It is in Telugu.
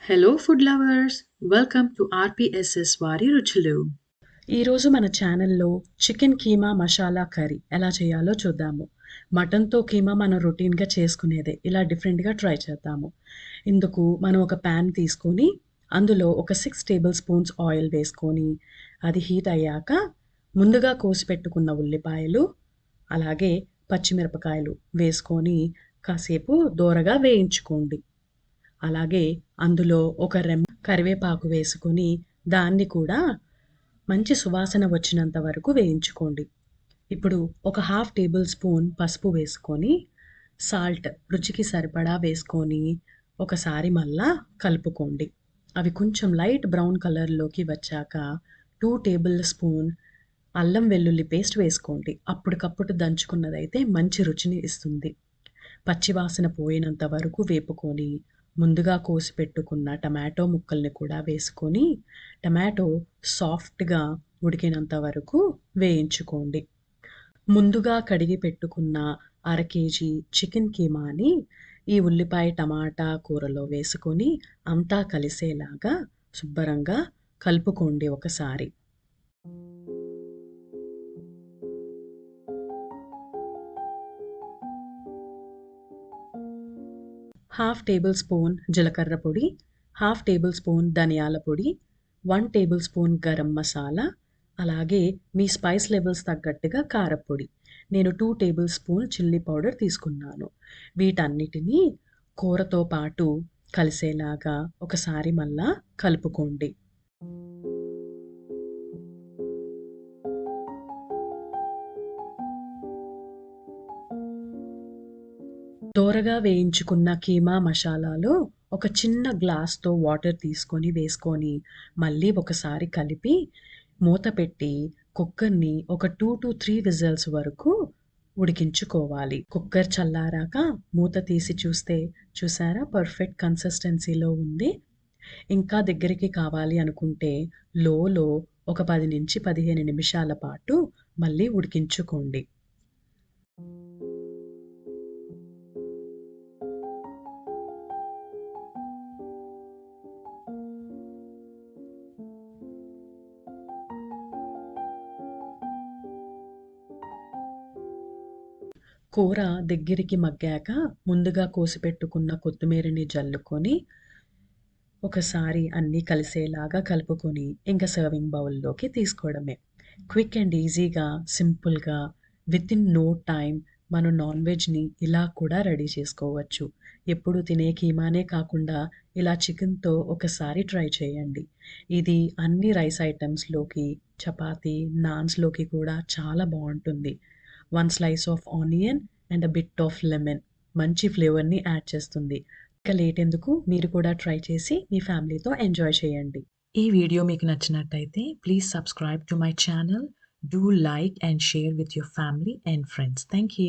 Hello food lovers, welcome to RPSS వారి రుచులు. ఈరోజు మన ఛానల్లో చికెన్ కీమా మసాలా కర్రీ ఎలా చేయాలో చూద్దాము. మటన్తో కీమా మనం రొటీన్గా చేసుకునేదే, ఇలా డిఫరెంట్గా ట్రై చేద్దాము. ఇందుకు మనం ఒక ప్యాన్ తీసుకొని అందులో ఒక 6 టేబుల్ స్పూన్స్ ఆయిల్ వేసుకొని అది హీట్ అయ్యాక ముందుగా కోసి పెట్టుకున్న ఉల్లిపాయలు అలాగే పచ్చిమిరపకాయలు వేసుకొని కాసేపు దోరగా వేయించుకోండి. అలాగే అందులో ఒక రెమ్మ కరివేపాకు వేసుకొని దాన్ని కూడా మంచి సువాసన వచ్చినంత వరకు వేయించుకోండి. ఇప్పుడు ఒక హాఫ్ టేబుల్ స్పూన్ పసుపు వేసుకొని సాల్ట్ రుచికి సరిపడా వేసుకొని ఒకసారి మళ్ళా కలుపుకోండి. అవి కొంచెం లైట్ బ్రౌన్ కలర్లోకి వచ్చాక 2 టేబుల్ స్పూన్ అల్లం వెల్లుల్లి పేస్ట్ వేసుకోండి. అప్పటికప్పుడు దంచుకున్నదైతే మంచి రుచిని ఇస్తుంది. పచ్చివాసన పోయినంత వరకు వేపుకొని ముందుగా కోసి పెట్టుకున్న టమాటో ముక్కల్ని కూడా వేసుకొని టమాటో సాఫ్ట్గా ఉడికినంత వరకు వేయించుకోండి. ముందుగా కడిగి పెట్టుకున్న 1/2 కేజీ చికెన్ కీమాని ఈ ఉల్లిపాయ టమాటా కూరలో వేసుకొని అంతా కలిసేలాగా శుభ్రంగా కలుపుకోండి ఒకసారి. హాఫ్ టేబుల్ స్పూన్ జీలకర్ర పొడి, హాఫ్ టేబుల్ స్పూన్ ధనియాల పొడి, 1 టేబుల్ స్పూన్ గరం మసాలా, అలాగే మీ స్పైస్ లెవెల్స్ తగ్గట్టుగా కారపొడి. నేను 2 టేబుల్ స్పూన్ చిల్లీ పౌడర్ తీసుకున్నాను. వీటన్నిటినీ కూరతో పాటు కలిసేలాగా ఒకసారి మళ్ళా కలుపుకోండి. దోరగా వేయించుకున్న కీమా మసాలాలో ఒక చిన్న గ్లాస్‌తో వాటర్ తీసుకొని వేసుకొని మళ్ళీ ఒకసారి కలిపి మూత పెట్టి కుక్కర్‌ని ఒక 2-3 విజిల్స్ వరకు ఉడికించుకోవాలి. కుక్కర్ చల్లారాక మూత తీసి చూస్తే చూసారా పర్ఫెక్ట్ కన్సిస్టెన్సీలో ఉంది. ఇంకా దగ్గరికి కావాలి అనుకుంటే లోలో ఒక 10-15 నిమిషాల పాటు మళ్ళీ ఉడికించుకోండి. కూర దగ్గరికి మగ్గాక ముందుగా కోసి పెట్టుకున్న కొత్తిమీరని జల్లుకొని ఒకసారి అన్నీ కలిసేలాగా కలుపుకొని ఇంకా సర్వింగ్ బౌల్‌లోకి తీసుకోవడమే. క్విక్ అండ్ ఈజీగా, సింపుల్‌గా వితిన్ నో టైమ్ మనం నాన్ వెజ్‌ని ఇలా కూడా రెడీ చేసుకోవచ్చు. ఎప్పుడు తినే కీమానే కాకుండా ఇలా చికెన్‌తో ఒకసారి ట్రై చేయండి. ఇది అన్ని రైస్ ఐటెమ్స్‌లోకి, చపాతీ, నాన్స్‌లోకి కూడా చాలా బావుంటుంది. 1 slice of onion and a bit of lemon మంచి ఫ్లేవర్‌ని యాడ్ చేస్తుంది. ఇక లేట్ ఎందుకు, మీరు కూడా ట్రై చేసి మీ ఫ్యామిలీతో ఎంజాయ్ చేయండి. ఈ వీడియో మీకు నచ్చినట్టయితే please subscribe to my channel. Do like and share with your family and friends. Thank you.